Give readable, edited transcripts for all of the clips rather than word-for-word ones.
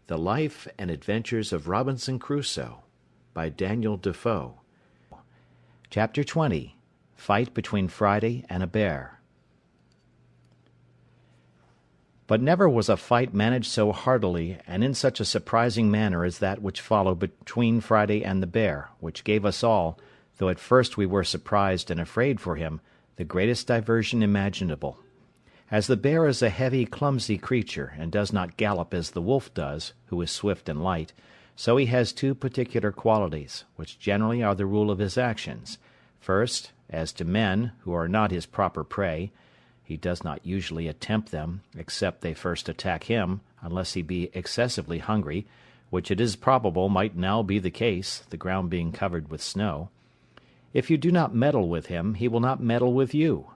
The Life and Adventures of Robinson Crusoe, by Daniel Defoe. Chapter 20. Fight Between Friday and a Bear. But never was a fight managed so heartily and in such a surprising manner as that which followed between Friday and the bear, which gave us all, though at first we were surprised and afraid for him, the greatest diversion imaginable. As the bear is a heavy, clumsy creature, and does not gallop as the wolf does, who is swift and light, so he has two particular qualities, which generally are the rule of his actions. First, as to men, who are not his proper prey, he does not usually attempt them, except they first attack him, unless he be excessively hungry, which it is probable might now be the case, the ground being covered with snow. If you do not meddle with him, he will not meddle with you.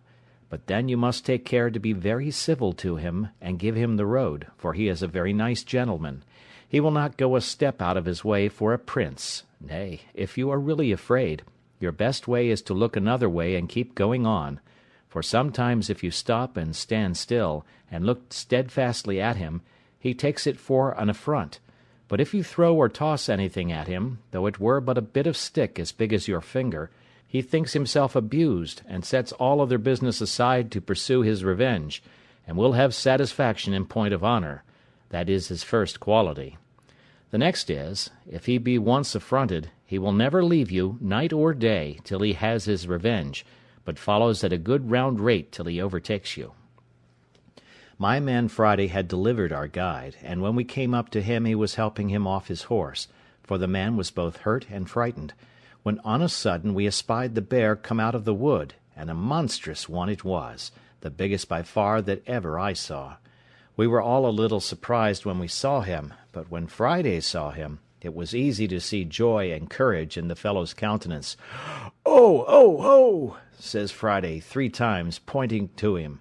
But then you must take care to be very civil to him, and give him the road, for he is a very nice gentleman. He will not go a step out of his way for a prince. Nay, if you are really afraid, your best way is to look another way and keep going on. For sometimes if you stop and stand still, and look steadfastly at him, he takes it for an affront. But if you throw or toss anything at him, though it were but a bit of stick as big as your finger, he thinks himself abused, and sets all other business aside to pursue his revenge, and will have satisfaction in point of honour. That is his first quality. The next is, if he be once affronted, he will never leave you, night or day, till he has his revenge, but follows at a good round rate till he overtakes you. My man Friday had delivered our guide, and when we came up to him he was helping him off his horse, for the man was both hurt and frightened, when on a sudden we espied the bear come out of the wood, and a monstrous one it was, the biggest by far that ever I saw. We were all a little surprised when we saw him, but when Friday saw him, it was easy to see joy and courage in the fellow's countenance. "Oh, oh, oh!" says Friday 3 times, pointing to him.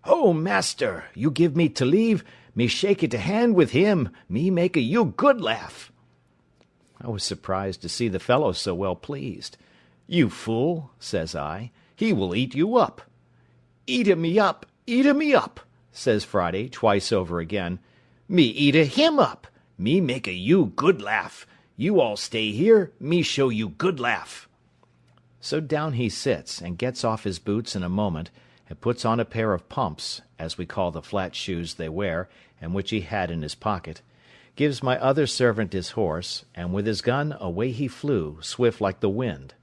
"Oh, master, you give me to leave, me shake it a hand with him, me make a you good laugh." I was surprised to see the fellow so well pleased. "You fool," says I, "he will eat you up." "Eat me up, eat me up," says Friday twice over again. "Me eat him up. Me make a you good laugh. You all stay here, me show you good laugh." So down he sits, and gets off his boots in a moment, and puts on a pair of pumps, as we call the flat shoes they wear, and which he had in his pocket, gives my other servant his horse, and with his gun away he flew, swift like the wind.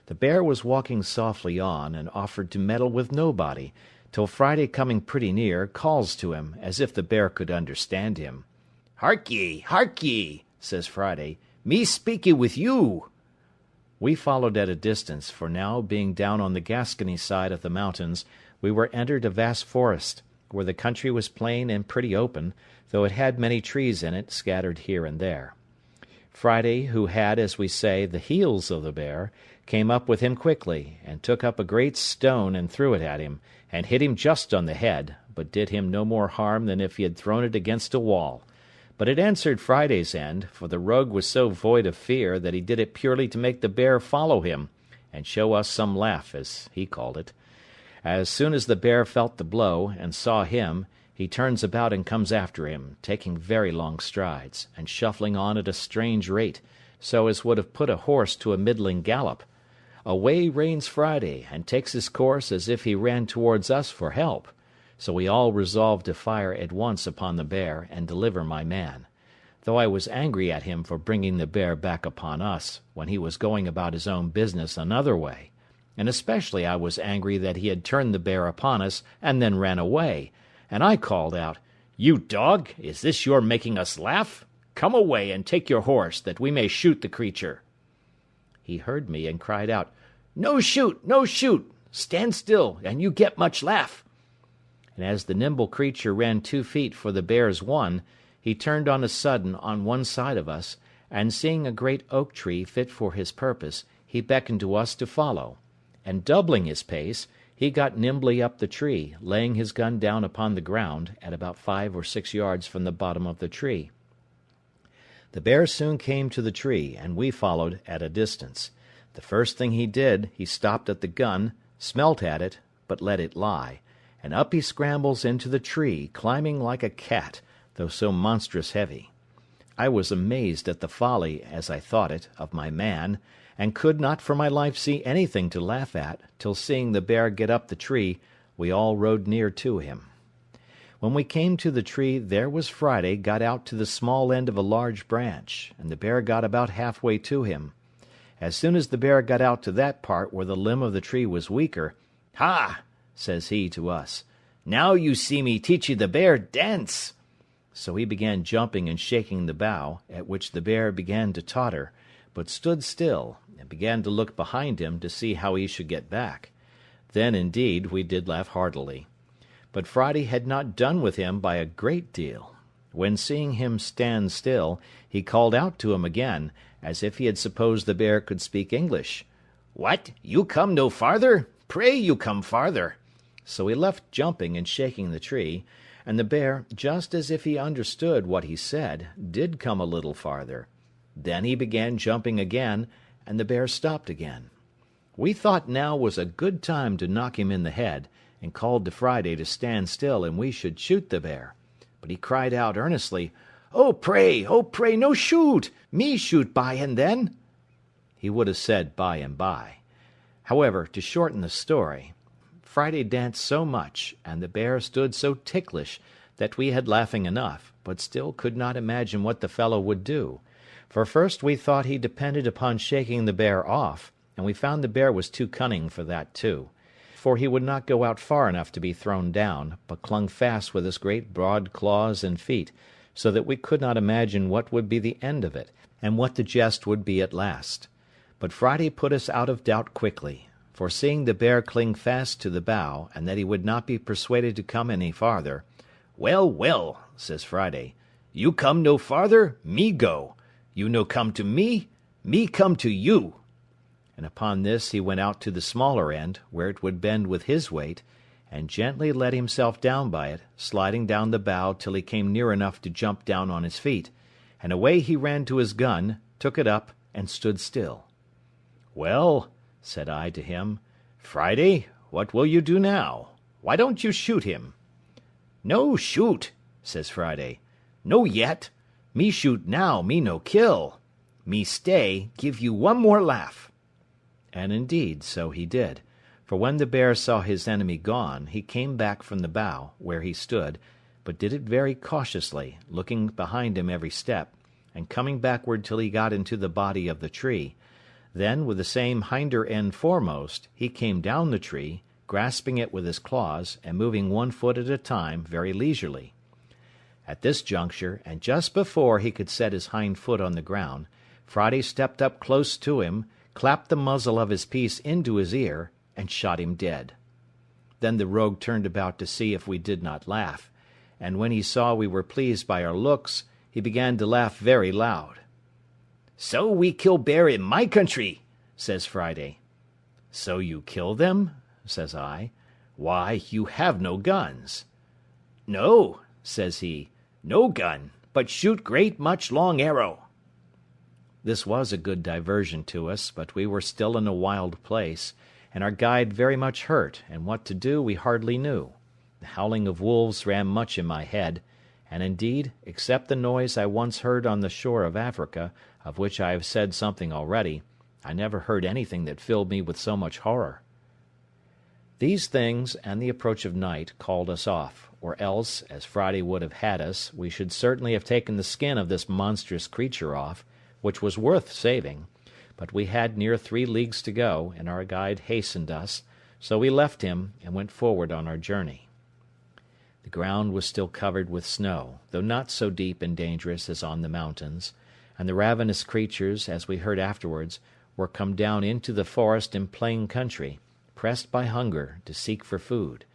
The bear was walking softly on, and offered to meddle with nobody, till Friday coming pretty near, calls to him, as if the bear could understand him. Hark ye, says Friday, me speaky with you." We followed at a distance, for now, being down on the Gascony side of the mountains, we were entered a vast forest, where the country was plain and pretty open, though it had many trees in it, scattered here and there. Friday, who had, as we say, the heels of the bear, came up with him quickly, and took up a great stone and threw it at him, and hit him just on the head, but did him no more harm than if he had thrown it against a wall. But it answered Friday's end, for the rogue was so void of fear that he did it purely to make the bear follow him, and show us some laugh, as he called it. As soon as the bear felt the blow, and saw him, he turns about and comes after him, taking very long strides, and shuffling on at a strange rate, so as would have put a horse to a middling gallop. Away reins Friday, and takes his course as if he ran towards us for help. So we all resolved to fire at once upon the bear, and deliver my man, though I was angry at him for bringing the bear back upon us, when he was going about his own business another way, and especially I was angry that he had turned the bear upon us, and then ran away, and I called out, "You dog, is this your making us laugh? Come away, and take your horse, that we may shoot the creature." He heard me, and cried out, "No shoot, no shoot! Stand still, and you get much laugh." And as the nimble creature ran 2 feet for the bear's 1, he turned on a sudden on one side of us, and seeing a great oak tree fit for his purpose, he beckoned to us to follow, and doubling his pace, he got nimbly up the tree, laying his gun down upon the ground, at about 5 or 6 yards from the bottom of the tree. The bear soon came to the tree, and we followed at a distance. The first thing he did, he stopped at the gun, smelt at it, but let it lie, and up he scrambles into the tree, climbing like a cat, though so monstrous heavy. I was amazed at the folly, as I thought it, of my man, and could not for my life see anything to laugh at, till seeing the bear get up the tree, we all rode near to him. When we came to the tree, there was Friday got out to the small end of a large branch, and the bear got about halfway to him. As soon as the bear got out to that part where the limb of the tree was weaker, "Ha!" says he to us, "now you see me teach you the bear dance." So he began jumping and shaking the bough, at which the bear began to totter, but stood still, and began to look behind him to see how he should get back. Then, indeed, we did laugh heartily. But Friday had not done with him by a great deal, when, seeing him stand still, he called out to him again, as if he had supposed the bear could speak English. "What, you come no farther? Pray you come farther." So he left jumping and shaking the tree, and the bear, just as if he understood what he said, did come a little farther. Then he began jumping again, and the bear stopped again. We thought now was a good time to knock him in the head, and called to Friday to stand still and we should shoot the bear. But he cried out earnestly, oh, pray, no shoot! Me shoot by and then." He would have said by and by. However, to shorten the story, Friday danced so much, and the bear stood so ticklish, that we had laughing enough, but still could not imagine what the fellow would do. For first we thought he depended upon shaking the bear off, and we found the bear was too cunning for that too. For he would not go out far enough to be thrown down, but clung fast with his great broad claws and feet, so that we could not imagine what would be the end of it, and what the jest would be at last. But Friday put us out of doubt quickly, for seeing the bear cling fast to the bough, and that he would not be persuaded to come any farther, "Well, well," says Friday, "you come no farther, me go. You no come to me, me come to you." And upon this he went out to the smaller end, where it would bend with his weight, and gently let himself down by it, sliding down the bough till he came near enough to jump down on his feet, and away he ran to his gun, took it up, and stood still. "Well," said I to him, "Friday, what will you do now? Why don't you shoot him?" "No shoot," says Friday. "No yet. Me shoot now, me no kill. Me stay, give you one more laugh." And indeed, so he did, for when the bear saw his enemy gone, he came back from the bough, where he stood, but did it very cautiously, looking behind him every step, and coming backward till he got into the body of the tree. Then, with the same hinder end foremost, he came down the tree, grasping it with his claws, and moving one foot at a time very leisurely. At this juncture, and just before he could set his hind foot on the ground, Friday stepped up close to him, clapped the muzzle of his piece into his ear, and shot him dead. Then the rogue turned about to see if we did not laugh, and when he saw we were pleased by our looks, he began to laugh very loud. "So we kill bear in my country," says Friday. "So you kill them?" says I. "Why, you have no guns." "No," says he, "no gun, but shoot great much long arrow." This was a good diversion to us, but we were still in a wild place, and our guide very much hurt, and what to do we hardly knew. The howling of wolves ran much in my head, and indeed, except the noise I once heard on the shore of Africa, of which I have said something already, I never heard anything that filled me with so much horror. These things, and the approach of night, called us off, or else, as Friday would have had us, we should certainly have taken the skin of this monstrous creature off, which was worth saving, but we had near 3 leagues to go, and our guide hastened us, so we left him, and went forward on our journey. The ground was still covered with snow, though not so deep and dangerous as on the mountains, and the ravenous creatures, as we heard afterwards, were come down into the forest and plain country, pressed by hunger to seek for food,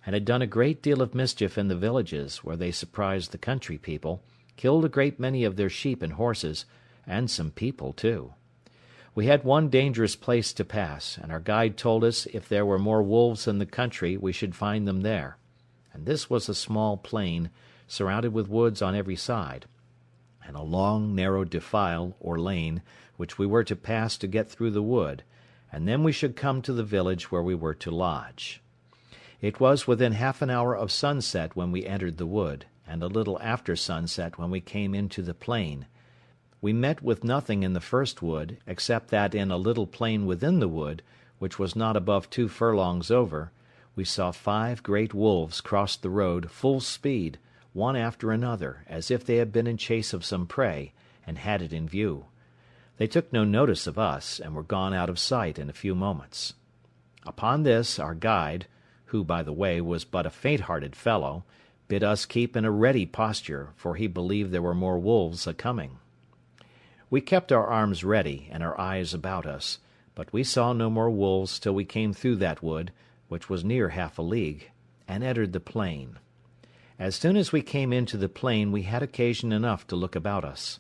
and had done a great deal of mischief in the villages, where they surprised the country people, killed a great many of their sheep and horses, and some people too. We had one dangerous place to pass, and our guide told us if there were more wolves in the country we should find them there, and this was a small plain, surrounded with woods on every side, and a long narrow defile or lane, which we were to pass to get through the wood, and then we should come to the village where we were to lodge. It was within half an hour of sunset when we entered the wood, and a little after sunset when we came into the plain, We met with nothing in the first wood, except that in a little plain within the wood, which was not above 2 furlongs over, we saw 5 great wolves cross the road full speed, one after another, as if they had been in chase of some prey, and had it in view. They took no notice of us, and were gone out of sight in a few moments. Upon this our guide, who, by the way, was but a faint-hearted fellow, bid us keep in a ready posture, for he believed there were more wolves a-coming. We kept our arms ready, and our eyes about us, but we saw no more wolves till we came through that wood, which was near half a league, and entered the plain. As soon as we came into the plain we had occasion enough to look about us.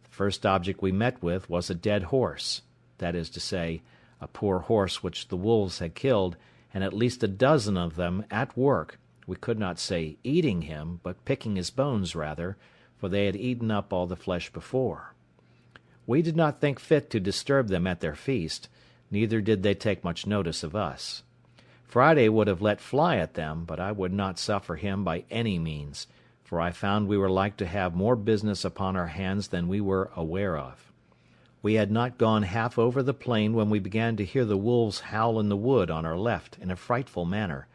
The first object we met with was a dead horse, that is to say, a poor horse which the wolves had killed, and at least a dozen of them at work, we could not say eating him, but picking his bones rather, for they had eaten up all the flesh before. We did not think fit to disturb them at their feast, neither did they take much notice of us. Friday would have let fly at them, but I would not suffer him by any means, for I found we were like to have more business upon our hands than we were aware of. We had not gone half over the plain when we began to hear the wolves howl in the wood on our left in a frightful manner,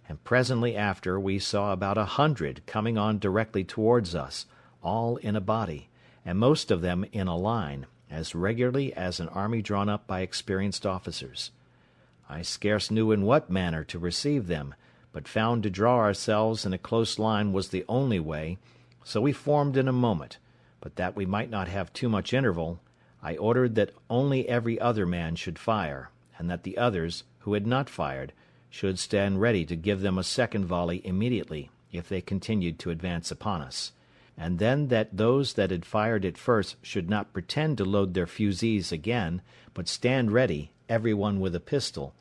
and presently after we saw about 100 coming on directly towards us, all in a body, and most of them in a line, as regularly as an army drawn up by experienced officers. I scarce knew in what manner to receive them, but found to draw ourselves in a close line was the only way, so we formed in a moment, but that we might not have too much interval, I ordered that only every other man should fire, and that the others, who had not fired, should stand ready to give them a second volley immediately, if they continued to advance upon us, and then that those that had fired at first should not pretend to load their fusees again, but stand ready, every one with a pistol,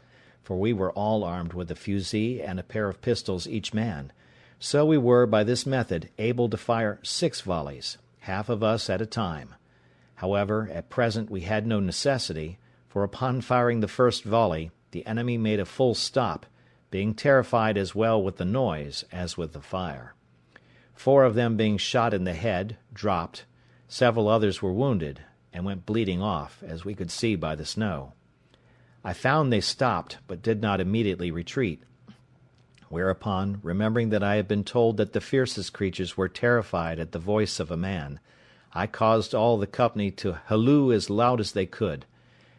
for we were all armed with a fusee and a pair of pistols each man. So we were, by this method, able to fire 6 volleys, half of us at a time. However, at present we had no necessity, for upon firing the first volley, the enemy made a full stop, being terrified as well with the noise as with the fire. 4 of them being shot in the head, dropped, several others were wounded, and went bleeding off, as we could see by the snow. I found they stopped, but did not immediately retreat. Whereupon, remembering that I had been told that the fiercest creatures were terrified at the voice of a man, I caused all the company to halloo as loud as they could,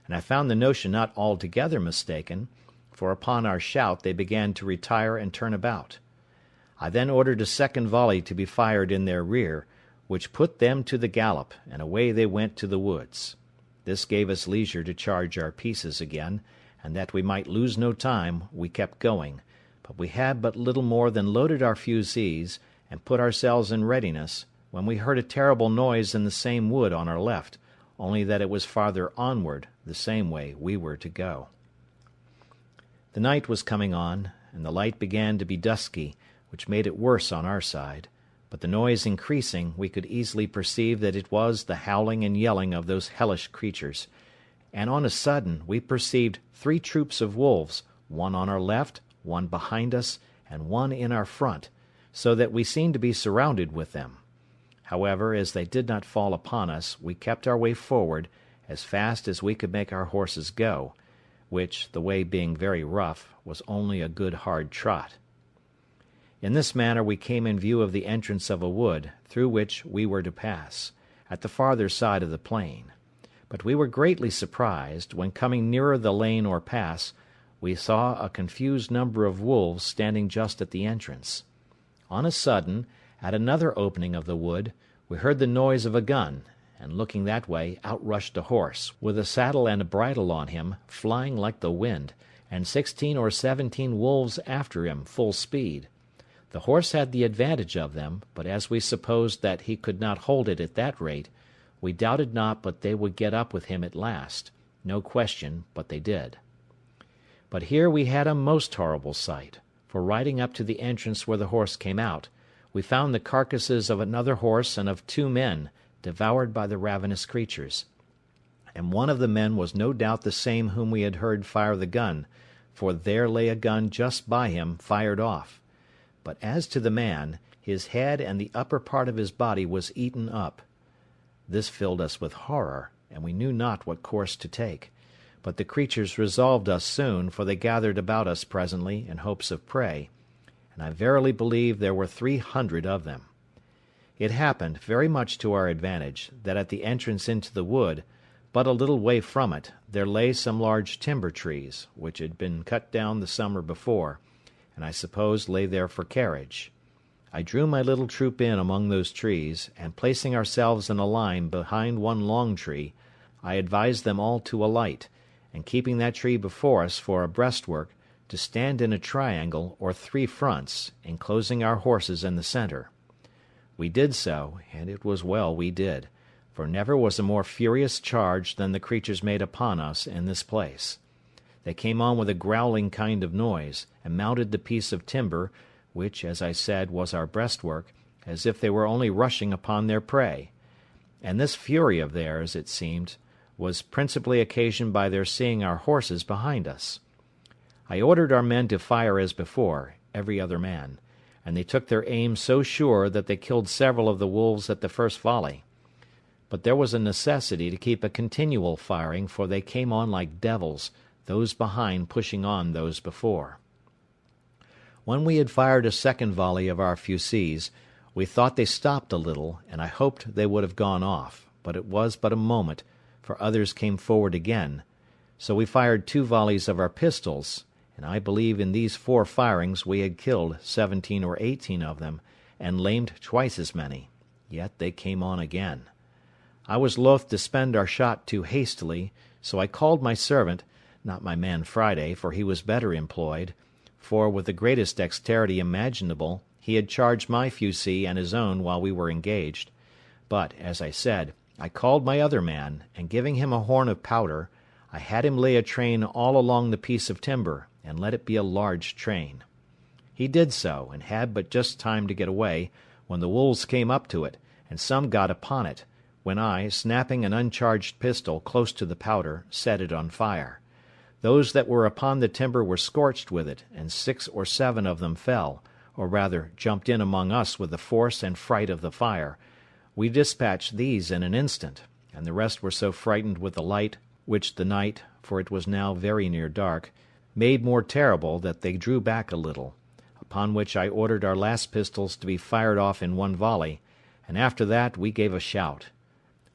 and I found the notion not altogether mistaken, for upon our shout they began to retire and turn about. I then ordered a second volley to be fired in their rear, which put them to the gallop, and away they went to the woods. This gave us leisure to charge our pieces again, and that we might lose no time, we kept going, but we had but little more than loaded our fusees, and put ourselves in readiness, when we heard a terrible noise in the same wood on our left, only that it was farther onward, the same way we were to go. The night was coming on, and the light began to be dusky, which made it worse on our side, but the noise increasing, we could easily perceive that it was the howling and yelling of those hellish creatures, and on a sudden we perceived 3 troops of wolves, one on our left, one behind us, and one in our front, so that we seemed to be surrounded with them. However, as they did not fall upon us, we kept our way forward, as fast as we could make our horses go, which, the way being very rough, was only a good hard trot. In this manner we came in view of the entrance of a wood, through which we were to pass, at the farther side of the plain. But we were greatly surprised, when coming nearer the lane or pass, we saw a confused number of wolves standing just at the entrance. On a sudden, at another opening of the wood, we heard the noise of a gun, and looking that way, out rushed a horse, with a saddle and a bridle on him, flying like the wind, and 16 or 17 wolves after him, full speed. The horse had the advantage of them, but as we supposed that he could not hold it at that rate, we doubted not but they would get up with him at last, no question but they did. But here we had a most horrible sight, for riding up to the entrance where the horse came out, we found the carcasses of another horse and of 2 men, devoured by the ravenous creatures. And one of the men was no doubt the same whom we had heard fire the gun, for there lay a gun just by him, fired off. But as to the man, his head and the upper part of his body was eaten up. This filled us with horror, and we knew not what course to take. But the creatures resolved us soon, for they gathered about us presently in hopes of prey, and I verily believe there were 300 of them. It happened, very much to our advantage, that at the entrance into the wood, but a little way from it, there lay some large timber trees, which had been cut down the summer before, and I suppose lay there for carriage. I drew my little troop in among those trees, and placing ourselves in a line behind one long tree, I advised them all to alight, and keeping that tree before us for a breastwork, to stand in a triangle or 3 fronts, enclosing our horses in the centre. We did so, and it was well we did, for never was a more furious charge than the creatures made upon us in this place. They came on with a growling kind of noise, and mounted the piece of timber, which, as I said, was our breastwork, as if they were only rushing upon their prey. And this fury of theirs, it seemed, was principally occasioned by their seeing our horses behind us. I ordered our men to fire as before, every other man, and they took their aim so sure that they killed several of the wolves at the first volley. But there was a necessity to keep a continual firing, for they came on like devils, those behind pushing on those before. When we had fired a second volley of our fusées, we thought they stopped a little, and I hoped they would have gone off, but it was but a moment, for others came forward again. So we fired 2 volleys of our pistols, and I believe in these 4 firings we had killed 17 or 18 of them, and lamed twice as many. Yet they came on again. I was loath to spend our shot too hastily, so I called my servant, not my man Friday, for he was better employed, for with the greatest dexterity imaginable he had charged my fusee and his own while we were engaged. But, as I said, I called my other man, and giving him a horn of powder, I had him lay a train all along the piece of timber, and let it be a large train. He did so, and had but just time to get away, when the wolves came up to it, and some got upon it, when I, snapping an uncharged pistol close to the powder, set it on fire. Those that were upon the timber were scorched with it, and 6 or 7 of them fell, or rather jumped in among us with the force and fright of the fire. We dispatched these in an instant, and the rest were so frightened with the light, which the night, for it was now very near dark, made more terrible, that they drew back a little, upon which I ordered our last pistols to be fired off in 1 volley, and after that we gave a shout.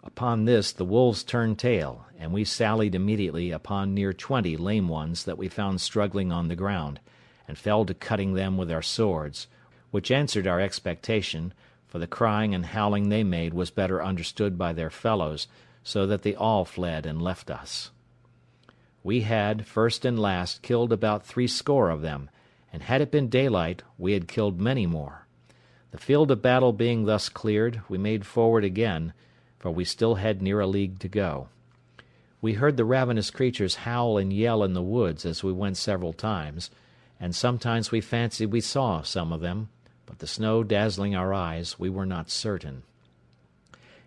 Upon this the wolves turned tail, and we sallied immediately upon near 20 lame ones that we found struggling on the ground, and fell to cutting them with our swords, which answered our expectation, for the crying and howling they made was better understood by their fellows, so that they all fled and left us. We had, first and last, killed about 80 of them, and had it been daylight, we had killed many more. The field of battle being thus cleared, we made forward again, for we still had near a league to go. We heard the ravenous creatures howl and yell in the woods as we went several times, and sometimes we fancied we saw some of them, but the snow dazzling our eyes, we were not certain.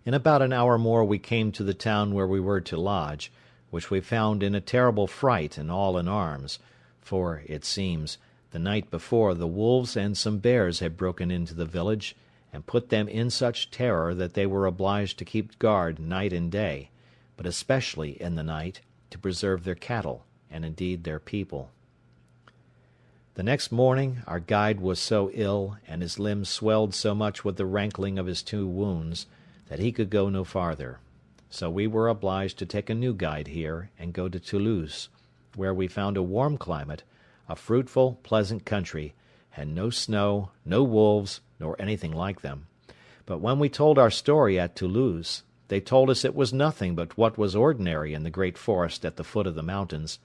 In about an hour more we came to the town where we were to lodge, which we found in a terrible fright and all in arms, for, it seems, the night before the wolves and some bears had broken into the village, and put them in such terror that they were obliged to keep guard night and day, but especially in the night, to preserve their cattle, and indeed their people. The next morning our guide was so ill, and his limbs swelled so much with the rankling of his 2 wounds, that he could go no farther. So we were obliged to take a new guide here, and go to Toulouse, where we found a warm climate, a fruitful, pleasant country, and no snow, no wolves, nor anything like them. But when we told our story at Toulouse, they told us it was nothing but what was ordinary in the great forest at the foot of the mountains,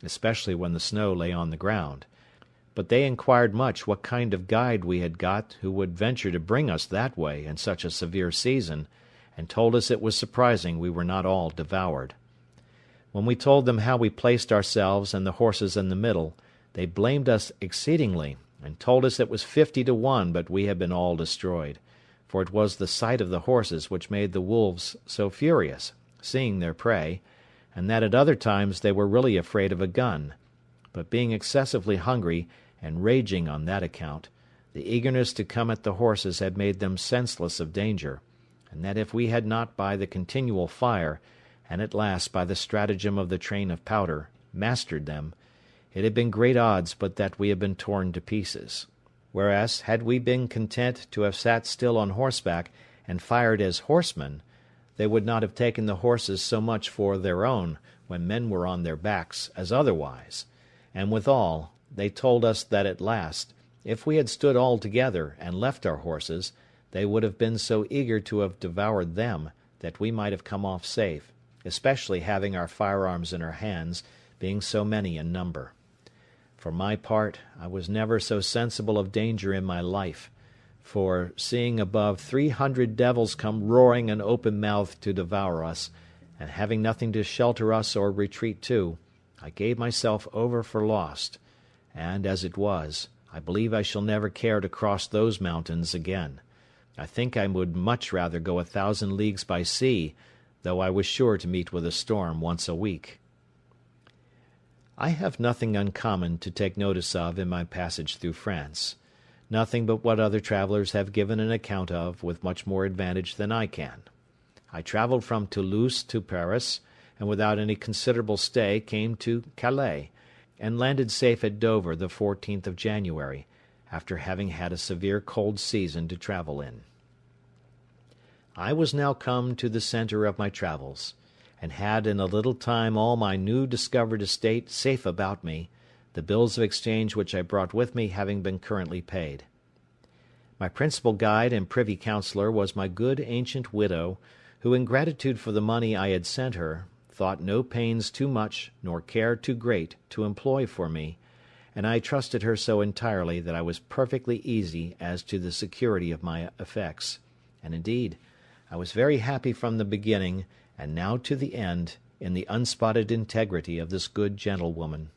especially when the snow lay on the ground. But they inquired much what kind of guide we had got who would venture to bring us that way in such a severe season, and told us it was surprising we were not all devoured. When we told them how we placed ourselves and the horses in the middle, they blamed us exceedingly, and told us it was 50 to 1 but we had been all destroyed, for it was the sight of the horses which made the wolves so furious, seeing their prey, and that at other times they were really afraid of a gun, but being excessively hungry, and raging on that account, the eagerness to come at the horses had made them senseless of danger, and that if we had not by the continual fire, and at last by the stratagem of the train of powder, mastered them, it had been great odds but that we had been torn to pieces. Whereas, had we been content to have sat still on horseback, and fired as horsemen, they would not have taken the horses so much for their own, when men were on their backs, as otherwise. And withal, they told us that at last, if we had stood all together, and left our horses, they would have been so eager to have devoured them, that we might have come off safe, especially having our firearms in our hands, being so many in number. For my part, I was never so sensible of danger in my life, for, seeing above 300 devils come roaring and open-mouthed to devour us, and having nothing to shelter us or retreat to, I gave myself over for lost, and, as it was, I believe I shall never care to cross those mountains again. I think I would much rather go 1,000 leagues by sea, though I was sure to meet with a storm once a week. I have nothing uncommon to take notice of in my passage through France, nothing but what other travellers have given an account of with much more advantage than I can. I travelled from Toulouse to Paris, and without any considerable stay came to Calais, and landed safe at Dover the 14th of January, after having had a severe cold season to travel in. I was now come to the centre of my travels, and had in a little time all my new discovered estate safe about me, the bills of exchange which I brought with me having been currently paid. My principal guide and privy counsellor was my good ancient widow, who, in gratitude for the money I had sent her, thought no pains too much nor care too great to employ for me, and I trusted her so entirely that I was perfectly easy as to the security of my effects, and indeed I was very happy from the beginning, and now to the end, in the unspotted integrity of this good gentlewoman.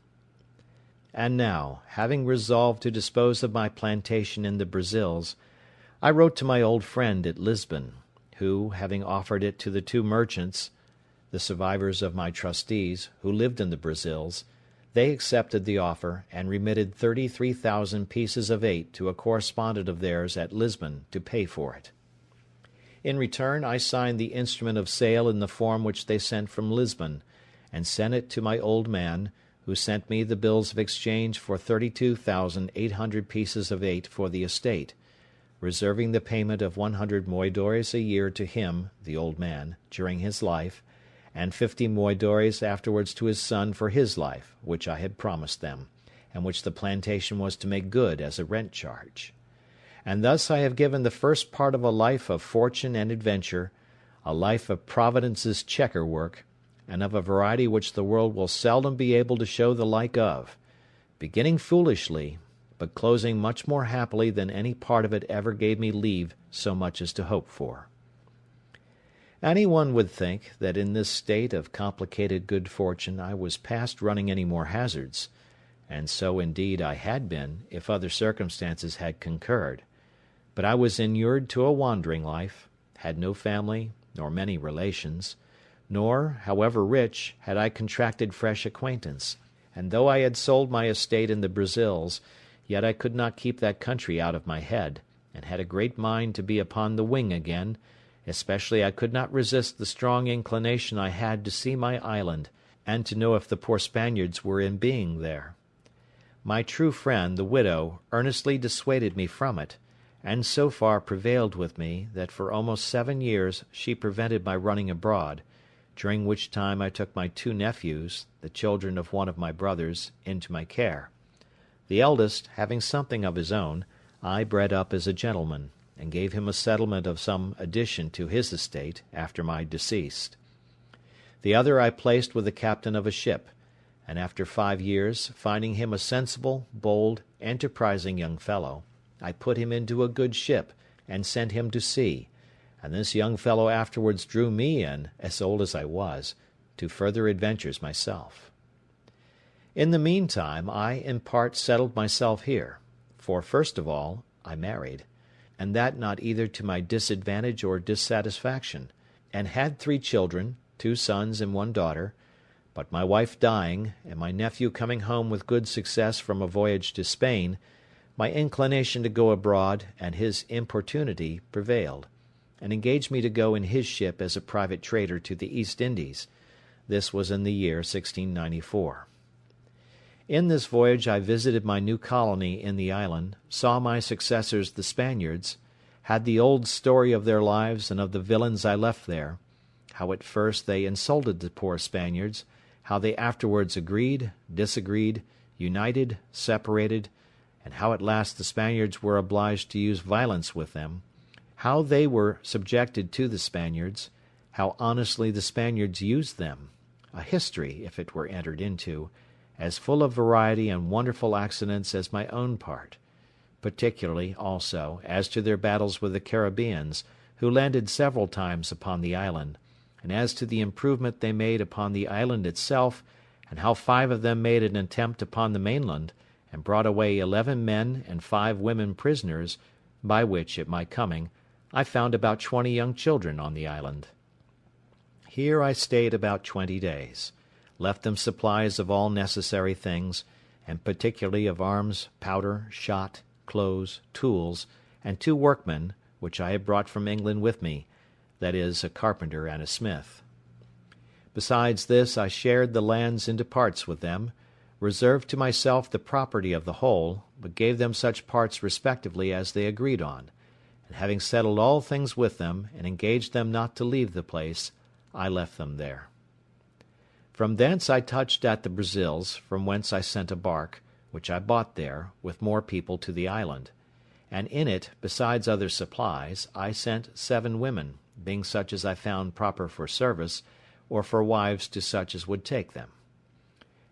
And now, having resolved to dispose of my plantation in the Brazils, I wrote to my old friend at Lisbon, who, having offered it to the 2 merchants, the survivors of my trustees, who lived in the Brazils, they accepted the offer, and remitted 33,000 pieces of 8 to a correspondent of theirs at Lisbon to pay for it. In return, I signed the instrument of sale in the form which they sent from Lisbon, and sent it to my old man, who sent me the bills of exchange for 32,800 pieces of 8 for the estate, reserving the payment of 100 moidores a year to him, the old man, during his life, and 50 moidores afterwards to his son for his life, which I had promised them, and which the plantation was to make good as a rent charge. And thus I have given the first part of a life of fortune and adventure, a life of Providence's checker work, and of a variety which the world will seldom be able to show the like of, beginning foolishly, but closing much more happily than any part of it ever gave me leave so much as to hope for. Any one would think that in this state of complicated good fortune I was past running any more hazards, and so indeed I had been, if other circumstances had concurred. But I was inured to a wandering life, had no family, nor many relations, nor, however rich, had I contracted fresh acquaintance, and though I had sold my estate in the Brazils, yet I could not keep that country out of my head, and had a great mind to be upon the wing again, especially I could not resist the strong inclination I had to see my island, and to know if the poor Spaniards were in being there. My true friend, the widow, earnestly dissuaded me from it, and so far prevailed with me, that for almost 7 years she prevented my running abroad, during which time I took my 2 nephews, the children of one of my brothers, into my care. The eldest, having something of his own, I bred up as a gentleman, and gave him a settlement of some addition to his estate after my decease. The other I placed with the captain of a ship, and after 5 years, finding him a sensible, bold, enterprising young fellow, I put him into a good ship, and sent him to sea, and this young fellow afterwards drew me in, as old as I was, to further adventures myself. In the meantime I in part settled myself here, for first of all I married, and that not either to my disadvantage or dissatisfaction, and had 3 children, 2 sons and 1 daughter, but my wife dying, and my nephew coming home with good success from a voyage to Spain, my inclination to go abroad and his importunity prevailed, and engaged me to go in his ship as a private trader to the East Indies. This was in the year 1694. In this voyage I visited my new colony in the island, saw my successors the Spaniards, had the old story of their lives and of the villains I left there, how at first they insulted the poor Spaniards, how they afterwards agreed, disagreed, united, separated, and how at last the Spaniards were obliged to use violence with them, how they were subjected to the Spaniards, how honestly the Spaniards used them, a history, if it were entered into, as full of variety and wonderful accidents as my own part, particularly, also, as to their battles with the Caribbeans, who landed several times upon the island, and as to the improvement they made upon the island itself, and how 5 of them made an attempt upon the mainland, and brought away 11 men and 5 women prisoners, by which, at my coming, I found about 20 young children on the island. Here I stayed about 20 days, left them supplies of all necessary things, and particularly of arms, powder, shot, clothes, tools, and 2 workmen, which I had brought from England with me, that is, a carpenter and a smith. Besides this, I shared the lands into parts with them, reserved to myself the property of the whole, but gave them such parts respectively as they agreed on, and having settled all things with them, and engaged them not to leave the place, I left them there. From thence I touched at the Brazils, from whence I sent a bark, which I bought there, with more people to the island, and in it, besides other supplies, I sent 7 women, being such as I found proper for service, or for wives to such as would take them.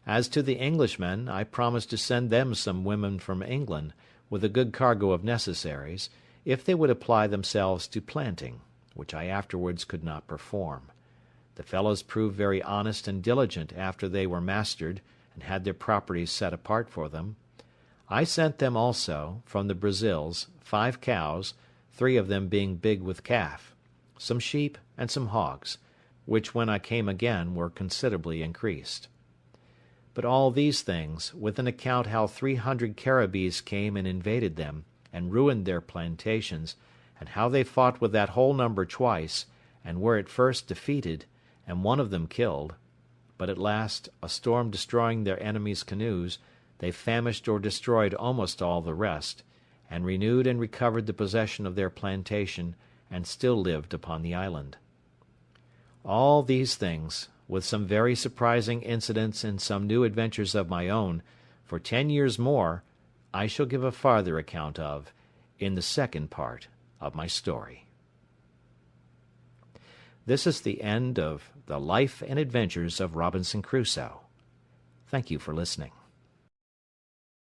As to the Englishmen, I promised to send them some women from England, with a good cargo of necessaries, if they would apply themselves to planting, which I afterwards could not perform. The fellows proved very honest and diligent after they were mastered, and had their properties set apart for them. I sent them also, from the Brazils, 5 cows, 3 of them being big with calf, some sheep, and some hogs, which when I came again were considerably increased. But all these things, with an account how 300 Caribbees came and invaded them, and ruined their plantations, and how they fought with that whole number twice, and were at first defeated, and one of them killed, but at last, a storm destroying their enemies' canoes, they famished or destroyed almost all the rest, and renewed and recovered the possession of their plantation, and still lived upon the island. All these things, with some very surprising incidents and some new adventures of my own, for 10 years more, I shall give a farther account of in the second part of my story. This is the end of the life and adventures of Robinson Crusoe. Thank you for listening.